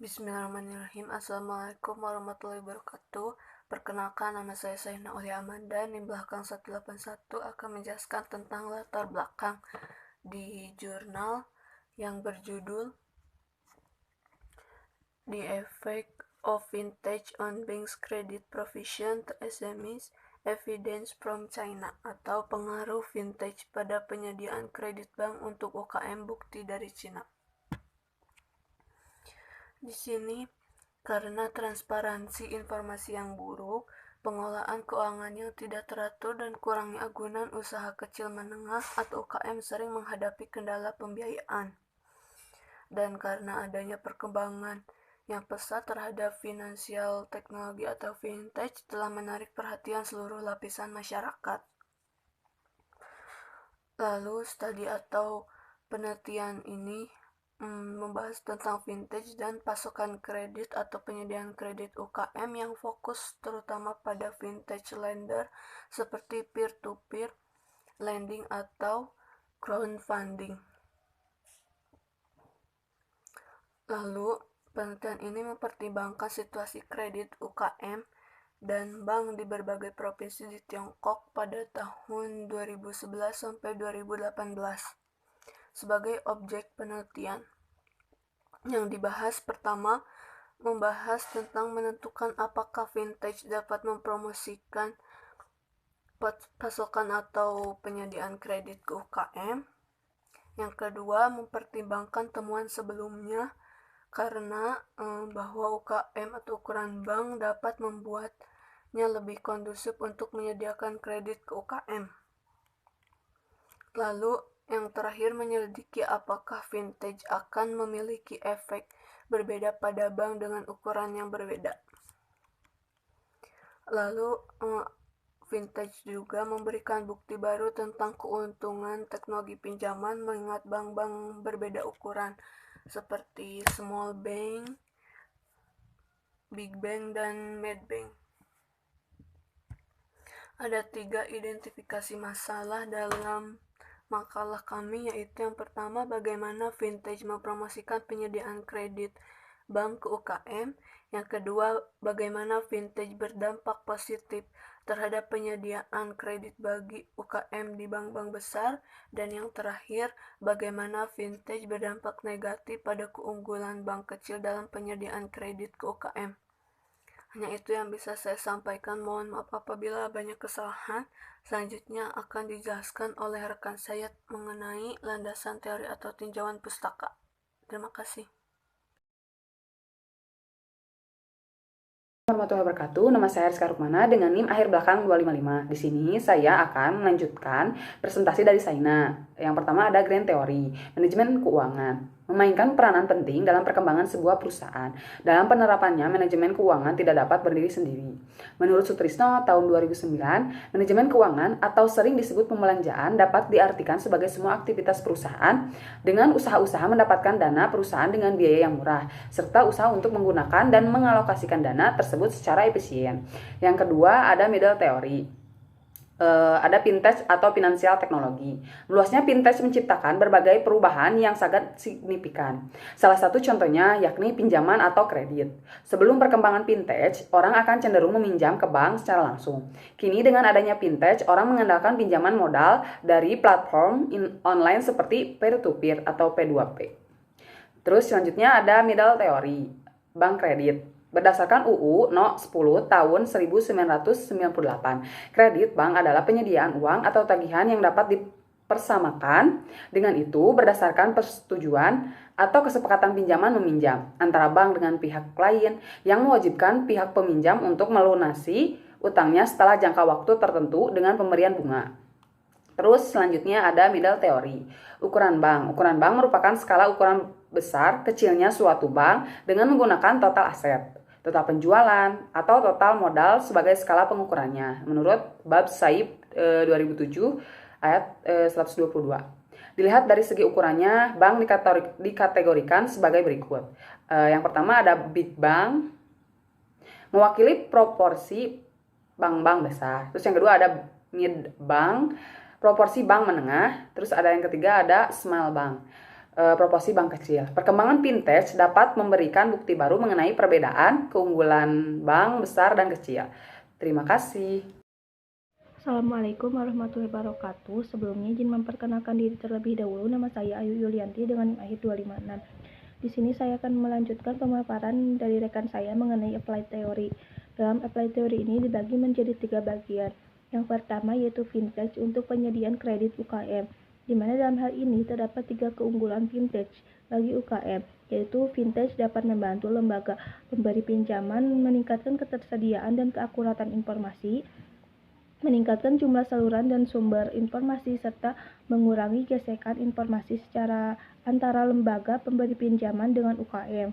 Bismillahirrahmanirrahim. Assalamualaikum warahmatullahi wabarakatuh. Perkenalkan, nama saya Saina Aulia Amanda. Di belakang 181 akan menjelaskan tentang latar belakang di jurnal yang berjudul The Effect of Vintage on Banks Credit Provision to SMEs, Evidence from China, atau pengaruh vintage pada penyediaan kredit bank untuk UKM, bukti dari Cina. Di sini, karena transparansi informasi yang buruk, pengelolaan keuangan yang tidak teratur, dan kurangnya agunan usaha kecil menengah atau UKM sering menghadapi kendala pembiayaan. Dan karena adanya perkembangan yang pesat terhadap finansial teknologi atau vintage telah menarik perhatian seluruh lapisan masyarakat. Lalu, studi atau penelitian ini membahas tentang vintage dan pasokan kredit atau penyediaan kredit UKM yang fokus terutama pada vintage lender seperti peer-to-peer lending atau crowdfunding. Lalu, penelitian ini mempertimbangkan situasi kredit UKM dan bank di berbagai provinsi di Tiongkok pada tahun 2011 sampai 2018. Sebagai objek penelitian yang dibahas, pertama, membahas tentang menentukan apakah vintage dapat mempromosikan pasokan atau penyediaan kredit ke UKM. Yang kedua, mempertimbangkan temuan sebelumnya karena bahwa UKM atau ukuran bank dapat membuatnya lebih kondusif untuk menyediakan kredit ke UKM. Lalu, yang terakhir, menyelidiki apakah vintage akan memiliki efek berbeda pada bank dengan ukuran yang berbeda. Lalu, vintage juga memberikan bukti baru tentang keuntungan teknologi pinjaman mengingat bank-bank berbeda ukuran seperti small bank, big bank, dan mid bank. Ada 3 identifikasi masalah dalam makalah kami, yaitu yang pertama, bagaimana vintage mempromosikan penyediaan kredit bank ke UKM. Yang kedua, bagaimana vintage berdampak positif terhadap penyediaan kredit bagi UKM di bank-bank besar. Dan yang terakhir, bagaimana vintage berdampak negatif pada keunggulan bank kecil dalam penyediaan kredit ke UKM. Hanya itu yang bisa saya sampaikan. Mohon maaf apabila banyak kesalahan. Selanjutnya akan dijelaskan oleh rekan saya mengenai landasan teori atau tinjauan pustaka. Terima kasih. Warahmatullahi wabarakatuh. Nama saya Rizka Rukmana dengan NIM akhir belakang 255. Di sini saya akan melanjutkan presentasi dari Saina. Yang pertama ada Grand Theory, manajemen keuangan. Memainkan peranan penting dalam perkembangan sebuah perusahaan. Dalam penerapannya, manajemen keuangan tidak dapat berdiri sendiri. Menurut Sutrisno tahun 2009, manajemen keuangan atau sering disebut pembelanjaan dapat diartikan sebagai semua aktivitas perusahaan dengan usaha-usaha mendapatkan dana perusahaan dengan biaya yang murah, serta usaha untuk menggunakan dan mengalokasikan dana tersebut secara efisien. Yang kedua ada middle theory. Ada vintage atau finansial teknologi. Meluasnya vintage menciptakan berbagai perubahan yang sangat signifikan. Salah satu contohnya yakni pinjaman atau kredit. Sebelum perkembangan vintage, orang akan cenderung meminjam ke bank secara langsung. Kini dengan adanya vintage, orang mengandalkan pinjaman modal dari platform online seperti peer-to-peer atau P2P. Terus selanjutnya ada middle theory, bank kredit. Berdasarkan UU No. 10 tahun 1998, kredit bank adalah penyediaan uang atau tagihan yang dapat dipersamakan. Dengan itu, berdasarkan persetujuan atau kesepakatan pinjaman meminjam antara bank dengan pihak lain yang mewajibkan pihak peminjam untuk melunasi utangnya setelah jangka waktu tertentu dengan pemberian bunga. Terus selanjutnya ada middle theory, ukuran bank. Ukuran bank merupakan skala ukuran besar kecilnya suatu bank dengan menggunakan total aset, total penjualan, atau total modal sebagai skala pengukurannya. Menurut Bab Saib 2007 ayat 122. Dilihat dari segi ukurannya, bank dikategorikan sebagai berikut. Yang pertama ada big bank, mewakili proporsi bank-bank besar. Terus yang kedua ada mid bank, proporsi bank menengah. Terus ada yang ketiga ada small bank, proporsi bank kecil. Perkembangan vintage dapat memberikan bukti baru mengenai perbedaan keunggulan bank besar dan kecil. Terima kasih. Assalamualaikum warahmatullahi wabarakatuh. Sebelumnya izin memperkenalkan diri terlebih dahulu. Nama saya Ayu Yulianti dengan NIM akhir 256. Di sini saya akan melanjutkan pemaparan dari rekan saya mengenai applied theory. Dalam applied theory ini dibagi menjadi 3 bagian. Yang pertama yaitu vintage untuk penyediaan kredit UKM, di mana dalam hal ini terdapat 3 keunggulan vintage bagi UKM, yaitu vintage dapat membantu lembaga pemberi pinjaman meningkatkan ketersediaan dan keakuratan informasi, meningkatkan jumlah saluran dan sumber informasi, serta mengurangi gesekan informasi secara antara lembaga pemberi pinjaman dengan UKM.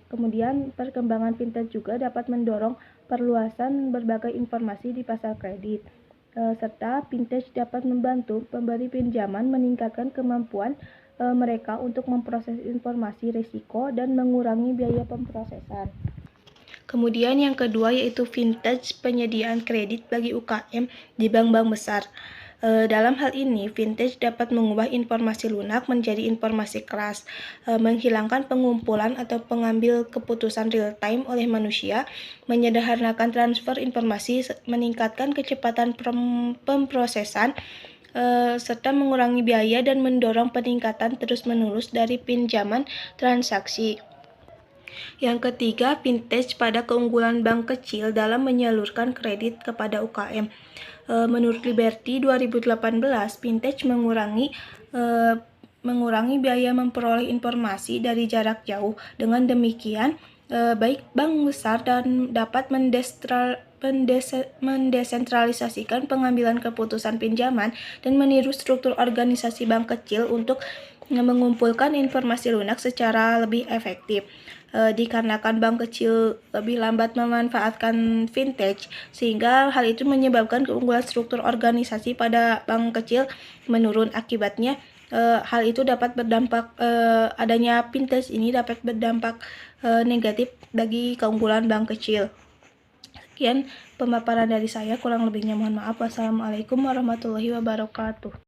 Kemudian perkembangan vintage juga dapat mendorong perluasan berbagai informasi di pasar kredit, serta vintage dapat membantu pemberi pinjaman meningkatkan kemampuan mereka untuk memproses informasi risiko dan mengurangi biaya pemrosesan. Kemudian yang kedua yaitu vintage penyediaan kredit bagi UKM di bank-bank besar. Dalam hal ini, vintage dapat mengubah informasi lunak menjadi informasi keras, menghilangkan pengumpulan atau pengambil keputusan real-time oleh manusia, menyederhanakan transfer informasi, meningkatkan kecepatan pemrosesan, serta mengurangi biaya dan mendorong peningkatan terus-menerus dari pinjaman transaksi. Yang ketiga, vintage pada keunggulan bank kecil dalam menyalurkan kredit kepada UKM. Menurut Liberty 2018, vintage mengurangi biaya memperoleh informasi dari jarak jauh. Dengan demikian, baik bank besar dan dapat mendesentralisasikan pengambilan keputusan pinjaman dan meniru struktur organisasi bank kecil untuk mengumpulkan informasi lunak secara lebih efektif. Dikarenakan bank kecil lebih lambat memanfaatkan vintage, sehingga hal itu menyebabkan keunggulan struktur organisasi pada bank kecil menurun. Akibatnya, hal itu dapat berdampak adanya vintage ini dapat berdampak negatif bagi keunggulan bank kecil. Sekian pemaparan dari saya, kurang lebihnya mohon maaf. Wassalamualaikum warahmatullahi wabarakatuh.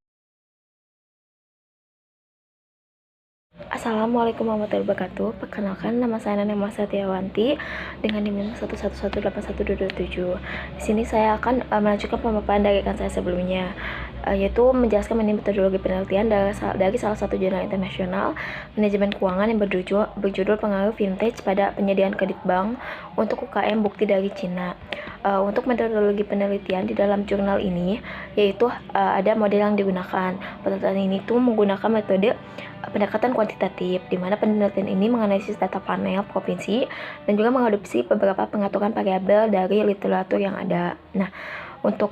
Assalamualaikum warahmatullahi wabarakatuh. Perkenalkan, nama saya Nana Satiawanti dengan NIM 1118127. Di sini saya akan melanjutkan pemaparan dari rekan saya sebelumnya, yaitu menjelaskan mengenai metodologi penelitian dari salah satu jurnal internasional manajemen keuangan yang berjudul Pengaruh Vintage pada Penyediaan Kredit Bank untuk UKM Bukti dari Cina. Untuk metodologi penelitian di dalam jurnal ini, yaitu ada model yang digunakan. Penelitian ini tuh menggunakan metode pendekatan kuantitatif, di mana penelitian ini menganalisis data panel provinsi dan juga mengadopsi beberapa pengaturan variabel dari literatur yang ada. Nah, untuk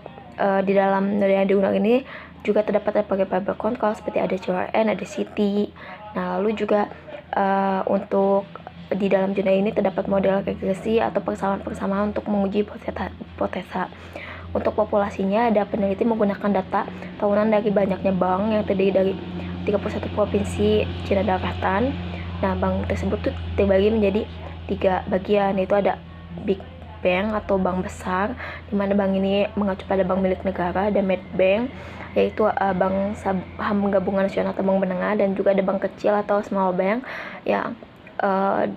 di dalam yang digunakan ini juga terdapat variabel kontrol seperti ada CORN, ada CT. Nah, lalu juga untuk di dalam jurnal ini terdapat model regresi atau persamaan untuk menguji hipotesa. Untuk populasinya, ada peneliti menggunakan data tahunan dari banyaknya bank yang terdiri dari 31 provinsi Cina Daratan. Nah, bank tersebut tuh terbagi menjadi 3 bagian, yaitu ada Big Bank atau bank besar, di mana bank ini mengacu pada bank milik negara, dan Mid Bank, yaitu bank saham gabungan nasional atau bank menengah, dan juga ada bank kecil atau small bank yang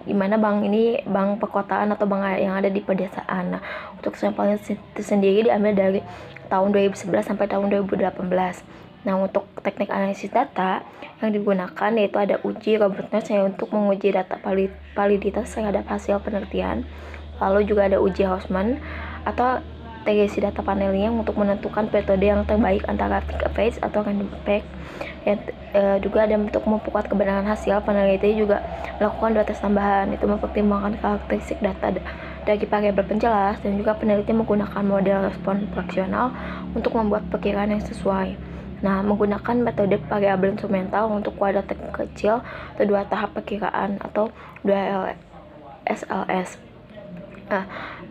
di mana bank ini bank perkotaan atau bank yang ada di pedesaan. Nah, untuk sampelnya sendiri diambil dari tahun 2011 sampai tahun 2018. Nah, untuk teknik analisis data yang digunakan yaitu ada uji robustness yang untuk menguji data validitas terhadap hasil penelitian. Lalu juga ada uji Hausman atau regresi data panelnya untuk menentukan metode yang terbaik antara tick phase atau random effect. Juga ada untuk memperkuat kebenaran hasil, peneliti juga melakukan 2 tes tambahan, itu mempertimbangkan karakteristik data dari variabel penjelas, dan juga peneliti menggunakan model respon fraksional untuk membuat perkiraan yang sesuai. Nah, menggunakan metode variabel instrumental untuk kuadrat kecil atau 2 tahap perkiraan atau 2 SLS.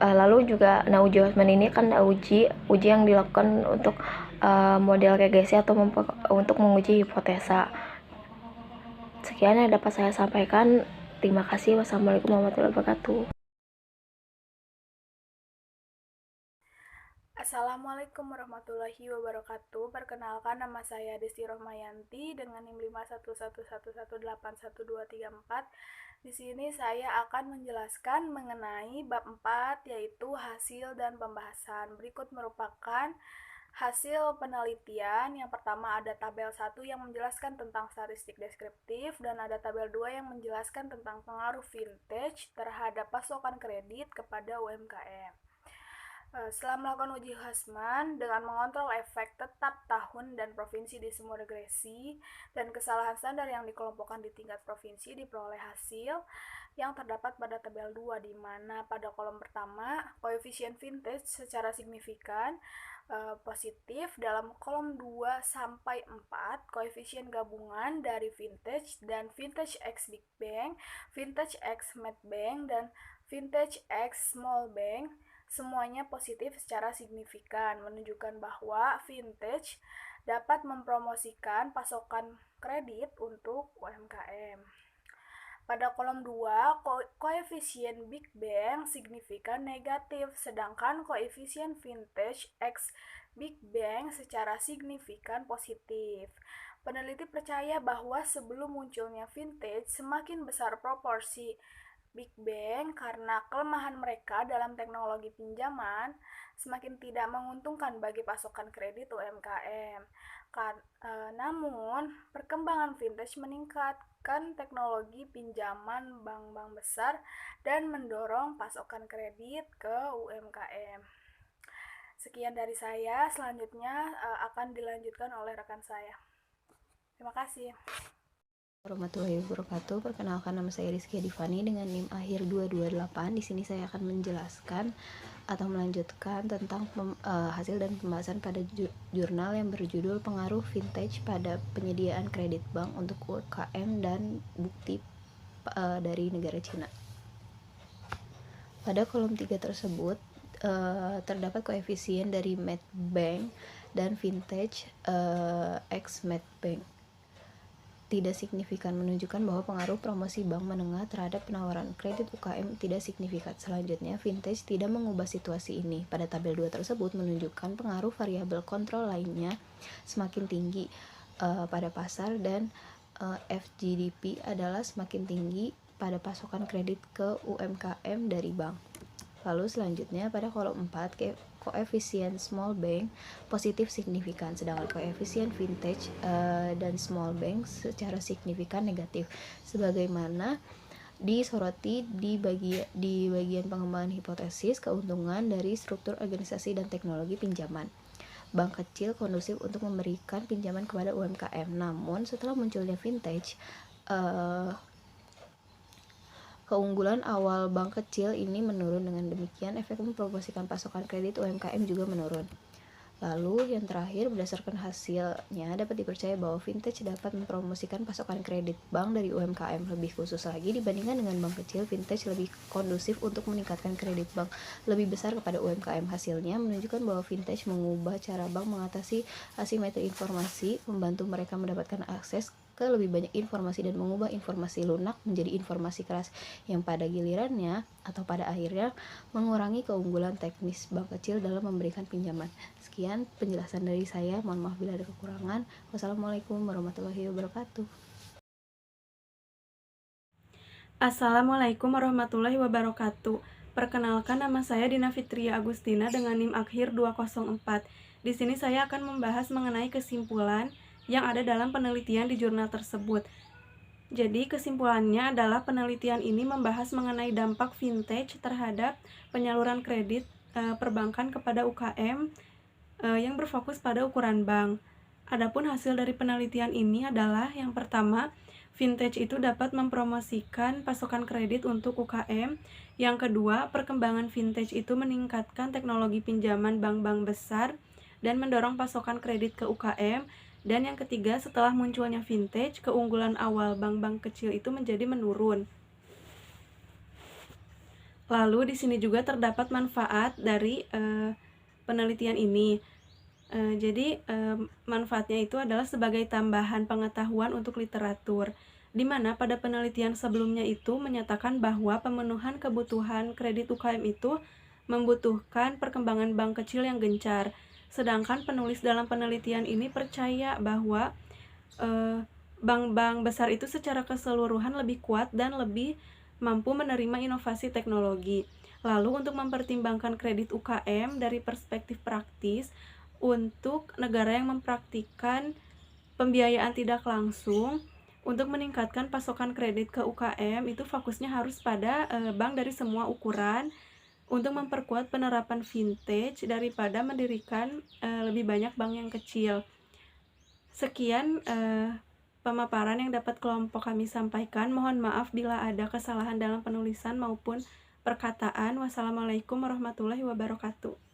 Lalu juga uji Hausman ini kan uji yang dilakukan untuk model regresi atau untuk menguji hipotesa. Sekian yang dapat saya sampaikan. Terima kasih. Wassalamualaikum warahmatullahi wabarakatuh. Assalamualaikum warahmatullahi wabarakatuh. Perkenalkan, nama saya Desti Rohmayanti dengan NIM 5111181812344. Di sini saya akan menjelaskan mengenai bab 4 yaitu hasil dan pembahasan. Berikut merupakan hasil penelitian. Yang pertama ada tabel 1 yang menjelaskan tentang statistik deskriptif dan ada tabel 2 yang menjelaskan tentang pengaruh vintage terhadap pasokan kredit kepada UMKM. Setelah melakukan uji Hussman dengan mengontrol efek tetap tahun dan provinsi di semua regresi dan kesalahan standar yang dikelompokkan di tingkat provinsi, diperoleh hasil yang terdapat pada tabel 2, di mana pada kolom pertama koefisien vintage secara signifikan positif, dalam kolom 2 sampai 4 koefisien gabungan dari vintage dan vintage X Big Bang, vintage X Mad Bang, dan vintage X Small Bang semuanya positif secara signifikan, menunjukkan bahwa vintage dapat mempromosikan pasokan kredit untuk UMKM. Pada kolom 2, koefisien Big Bang signifikan negatif, sedangkan koefisien vintage X Big Bang secara signifikan positif. Peneliti percaya bahwa sebelum munculnya vintage, semakin besar proporsi Big Bang karena kelemahan mereka dalam teknologi pinjaman semakin tidak menguntungkan bagi pasokan kredit UMKM. Namun, perkembangan vintage meningkatkan teknologi pinjaman bank-bank besar dan mendorong pasokan kredit ke UMKM. Sekian dari saya, selanjutnya akan dilanjutkan oleh rekan saya. Terima kasih. Warahmatullahi wabarakatuh. Perkenalkan, nama saya Rizky Divani dengan NIM akhir 228. Di sini saya akan menjelaskan atau melanjutkan tentang hasil dan pembahasan pada jurnal yang berjudul Pengaruh Vintage pada Penyediaan Kredit Bank untuk UMKM dan Bukti dari Negara Cina. Pada kolom 3 tersebut terdapat koefisien dari Mad Bank dan Vintage X Mad Bank tidak signifikan, menunjukkan bahwa pengaruh promosi bank menengah terhadap penawaran kredit UKM tidak signifikan. Selanjutnya, vintage tidak mengubah situasi ini. Pada tabel 2 tersebut menunjukkan pengaruh variabel kontrol lainnya semakin tinggi pada pasar dan FGDP adalah semakin tinggi pada pasokan kredit ke UMKM dari bank. Lalu selanjutnya pada kolom 4, koefisien small bank positif signifikan, sedangkan koefisien vintage dan small bank secara signifikan negatif, sebagaimana disoroti di bagian pengembangan hipotesis keuntungan dari struktur organisasi dan teknologi pinjaman. Bank kecil kondusif untuk memberikan pinjaman kepada UMKM, namun setelah munculnya vintage, keunggulan awal bank kecil ini menurun. Dengan demikian, efek mempromosikan pasokan kredit UMKM juga menurun. Lalu yang terakhir, berdasarkan hasilnya dapat dipercaya bahwa vintage dapat mempromosikan pasokan kredit bank dari UMKM. Lebih khusus lagi, dibandingkan dengan bank kecil, vintage lebih kondusif untuk meningkatkan kredit bank lebih besar kepada UMKM. Hasilnya menunjukkan bahwa vintage mengubah cara bank mengatasi asimetri informasi, membantu mereka mendapatkan akses ke lebih banyak informasi dan mengubah informasi lunak menjadi informasi keras yang pada gilirannya atau pada akhirnya mengurangi keunggulan teknis bank kecil dalam memberikan pinjaman. Sekian penjelasan dari saya, mohon maaf bila ada kekurangan. Wassalamualaikum warahmatullahi wabarakatuh. Assalamualaikum warahmatullahi wabarakatuh. Perkenalkan, nama saya Dina Fitria Agustina dengan NIM akhir 204. Di sini saya akan membahas mengenai kesimpulan yang ada dalam penelitian di jurnal tersebut. Jadi kesimpulannya adalah penelitian ini membahas mengenai dampak vintage terhadap penyaluran kredit perbankan kepada UKM yang berfokus pada ukuran bank. Adapun hasil dari penelitian ini adalah yang pertama, vintage itu dapat mempromosikan pasokan kredit untuk UKM. Yang kedua, perkembangan vintage itu meningkatkan teknologi pinjaman bank-bank besar dan mendorong pasokan kredit ke UKM. Dan yang ketiga, setelah munculnya vintage, keunggulan awal bank-bank kecil itu menjadi menurun. Lalu di sini juga terdapat manfaat dari penelitian ini. Jadi manfaatnya itu adalah sebagai tambahan pengetahuan untuk literatur, di mana pada penelitian sebelumnya itu menyatakan bahwa pemenuhan kebutuhan kredit UKM itu membutuhkan perkembangan bank kecil yang gencar. Sedangkan penulis dalam penelitian ini percaya bahwa bank-bank besar itu secara keseluruhan lebih kuat dan lebih mampu menerima inovasi teknologi. Lalu untuk mempertimbangkan kredit UKM dari perspektif praktis, untuk negara yang mempraktikkan pembiayaan tidak langsung, untuk meningkatkan pasokan kredit ke UKM itu fokusnya harus pada bank dari semua ukuran untuk memperkuat penerapan vintage daripada mendirikan lebih banyak bank yang kecil. Sekian pemaparan yang dapat kelompok kami sampaikan. Mohon maaf bila ada kesalahan dalam penulisan maupun perkataan. Wassalamualaikum warahmatullahi wabarakatuh.